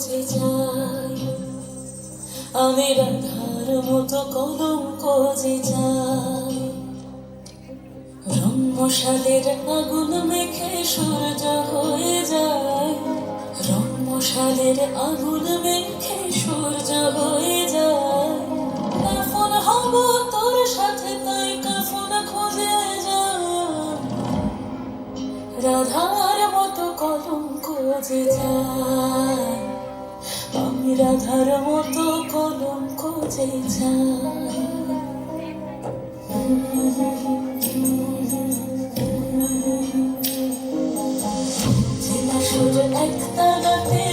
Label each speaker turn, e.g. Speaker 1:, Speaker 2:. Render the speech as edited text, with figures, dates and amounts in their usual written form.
Speaker 1: যে যাই, আমি রাধার মতো কলঙ্ক যে যাই। রং মশালের আগুন মেখে সূর্য হয়ে যায়, রং মশালের আগুন মেখে সূর্য হয়ে যায়। কাফন হব তোর সাথে, তাই কাফন খুঁজে যায়। রাধার মতো কলঙ্ক যে যায়, আমি রাধার মতো কলঙ্ক যে যাই। সুর এক তালাতে